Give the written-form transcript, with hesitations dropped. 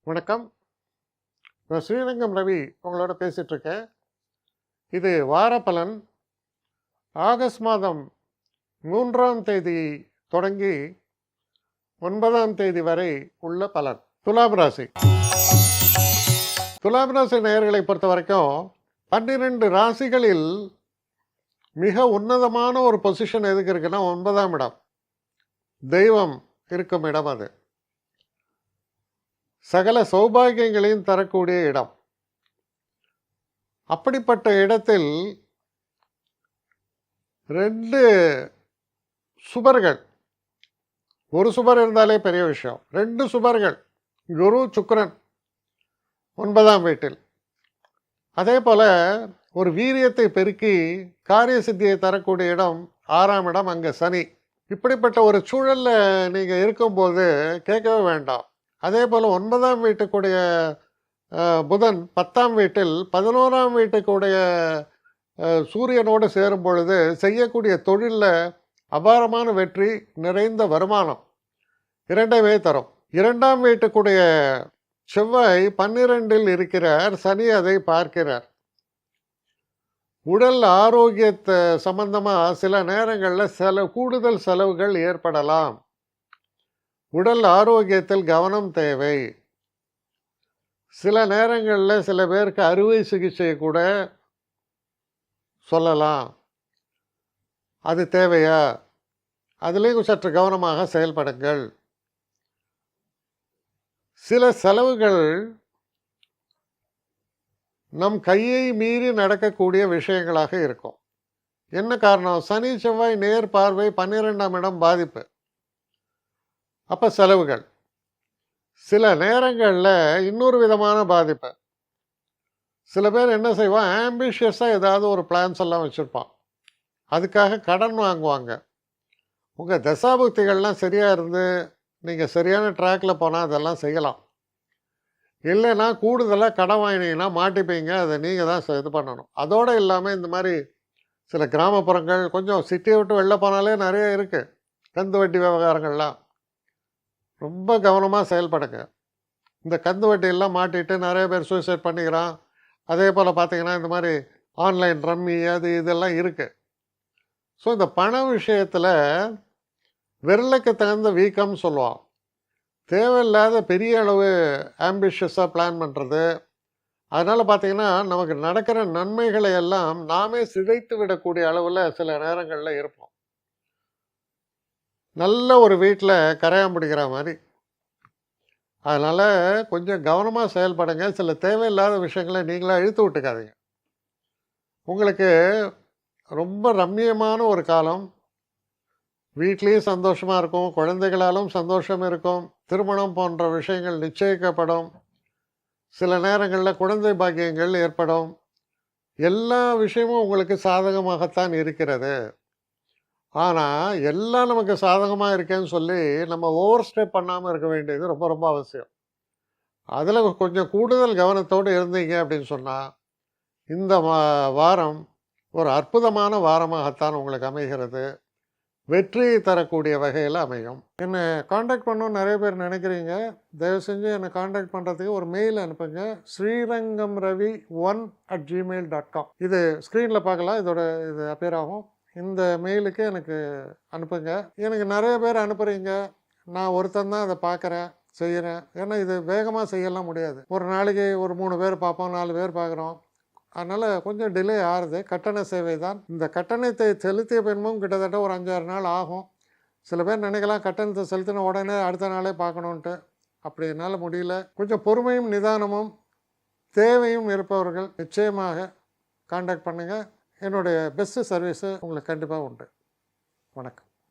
வணக்கம். நான் ஸ்ரீரங்கம் ரவி உங்களோட பேசிட்டு இருக்கேன். இது வார பலன். ஆகஸ்ட் மாதம் 3ஆம் தேதி தொடங்கி 9ஆம் தேதி வரை உள்ள பலன். துலாம் ராசி. துலாம் ராசி நேயர்களை பொறுத்த வரைக்கும் 12 ராசிகளில் மிக உன்னதமான ஒரு பொசிஷன் எதுக்கு இருக்குன்னா 9ஆம் இடம். தெய்வம் இருக்கும் இடம் அது. சகல சௌபாகியங்களையும் தரக்கூடிய இடம். அப்படிப்பட்ட இடத்தில் 2 சுபர்கள், ஒரு சுபர் இருந்தாலே பெரிய விஷயம், 2 சுபர்கள், குரு சுக்கிரன் 9ஆம் வீட்டில். அதே போல ஒரு வீரியத்தை பெருக்கி காரிய சித்தியை தரக்கூடிய இடம் 6ஆம் இடம், அங்கே சனி. இப்படிப்பட்ட ஒரு சூழல்ல நீங்க இருக்கும்போது கேட்கவே வேண்டாம். அதே போல் 9ஆம் வீட்டுக்குடைய புதன் 10ஆம் வீட்டில் 11ஆம் வீட்டுக்குடைய சூரியனோடு சேரும் பொழுது செய்யக்கூடிய தொழிலில் அபாரமான வெற்றி, நிறைந்த வருமானம் இரண்டைவே தரும். 2ஆம் வீட்டுக்குடைய செவ்வாய் 12இல் இருக்கிறார், சனி அதை பார்க்கிறார். உடல் ஆரோக்கியத்தை சம்பந்தமாக சில நேரங்களில் கூடுதல் செலவுகள் ஏற்படலாம். உடல் ஆரோக்கியத்தில் கவனம் தேவை. சில நேரங்களில் சில பேருக்கு அறுவை சிகிச்சை கூட சொல்லலாம். அது தேவையா? அதுலேயும் சற்று கவனமாக செயல்படுங்கள். சில செலவுகள் நம் கையை மீறி நடக்கக்கூடிய விஷயங்களாக இருக்கும். என்ன காரணம்? சனி செவ்வாய் நேர் பார்வை 12ஆம் இடம் பாதிப்பு. அப்போ செலவுகள். சில நேரங்களில் இன்னொரு விதமான பாதிப்பு. சில பேர் என்ன செய்வான், ஆம்பிஷியஸாக ஏதாவது ஒரு பிளான்ஸ் எல்லாம் வச்சுருப்பான். அதுக்காக கடன் வாங்குவாங்க. உங்கள் தசாபுக்திகள்லாம் சரியாக இருந்து நீங்கள் சரியான ட்ராக்கில் போனால் அதெல்லாம் செய்யலாம். இல்லைன்னா கூடுதலாக கடன் வாங்கினீங்கன்னா மாட்டிப்பீங்க. அதை நீங்கள் தான் இது பண்ணணும். அதோடு இல்லாமல் இந்த மாதிரி சில கிராமப்புறங்கள், கொஞ்சம் சிட்டியை விட்டு வெளில போனாலே நிறைய இருக்குது கந்து வட்டி விவகாரங்கள்லாம். ரொம்ப கவனமாக செயல்படுங்க. இந்த கந்து வட்டியெல்லாம் மாட்டிட்டு நிறைய பேர் சூசைட் பண்ணிக்கிறான். அதே போல் பார்த்திங்கன்னா இந்த மாதிரி ஆன்லைன் ரம்மி அது இதெல்லாம் இருக்குது. ஸோ இந்த பண விஷயத்தில் விரலுக்கு தகுந்த வீக்கம்னு சொல்லுவான். தேவையில்லாத பெரிய அளவு ஆம்பிஷியஸாக பிளான் பண்ணுறது. அதனால் பார்த்திங்கன்னா நமக்கு நடக்கிற நன்மைகளை எல்லாம் நாமே சிதைத்து விடக்கூடிய அளவில் சில நேரங்களில் இருப்போம். நல்ல ஒரு வீட்டில் கரையான் பிடிக்கிற மாதிரி. அதனால் கொஞ்சம் கவனமாக செயல்படுங்க. சில தேவையில்லாத விஷயங்களை நீங்களாக இழுத்து விட்டுக்காதீங்க. உங்களுக்கு ரொம்ப ரம்மியமான ஒரு காலம். வீட்லேயும் சந்தோஷமாக இருக்கும், குழந்தைகளாலும் சந்தோஷம் இருக்கும், திருமணம் போன்ற விஷயங்கள் நிச்சயிக்கப்படும். சில நேரங்களில் குழந்தை பாக்கியங்கள் ஏற்படும். எல்லா விஷயமும் உங்களுக்கு சாதகமாகத்தான் இருக்கிறது. ஆனால் எல்லாம் நமக்கு சாதகமாக இருக்கேன்னு சொல்லி நம்ம ஓவர் ஸ்டெப் பண்ணாமல் இருக்க வேண்டியது ரொம்ப ரொம்ப அவசியம். அதில் கொஞ்சம் கூடுதல் கவனத்தோடு இருந்தீங்க அப்படின்னு சொன்னால் இந்த வாரம் ஒரு அற்புதமான வாரமாகத்தான் உங்களுக்கு அமைகிறது. வெற்றி தரக்கூடிய வகையில் அமையும். என்னை காண்டாக்ட் பண்ணணும்னு நிறைய பேர் நினைக்கிறீங்க. தயவு செஞ்சு என்னை காண்டாக்ட் பண்ணுறதுக்கு ஒரு மெயில் அனுப்புங்க. srirangamravi1@gmail.com. இது ஸ்க்ரீனில் பார்க்கலாம். இது அப்பியர் ஆகும். இந்த மெயிலுக்கு எனக்கு அனுப்புங்க. எனக்கு நிறைய பேர் அனுப்புகிறீங்க. நான் ஒருத்தன் தான் அதை பார்க்குறேன், செய்கிறேன். ஏன்னா இது வேகமாக செய்யலாம் முடியாது. ஒரு நாளைக்கு ஒரு 3 பேர் பார்ப்போம், 4 பேர் பார்க்குறோம். அதனால் கொஞ்சம் டிலே ஆகுது. கட்டண சேவை தான். இந்த கட்டணத்தை செலுத்திய பின்பும் கிட்டத்தட்ட ஒரு 5-6 நாள் ஆகும். சில பேர் நினைக்கலாம் கட்டணத்தை செலுத்தின உடனே அடுத்த நாளே பார்க்கணுன்ட்டு. அப்படி என்னால் முடியல. கொஞ்சம் பொறுமையும் நிதானமும் தேவையும் இருப்பவர்கள் நிச்சயமாக காண்டாக்ட் பண்ணுங்கள். என்னுடைய பெஸ்ட்டு சர்வீஸு உங்களுக்கு கண்டிப்பாக உண்டு. வணக்கம்.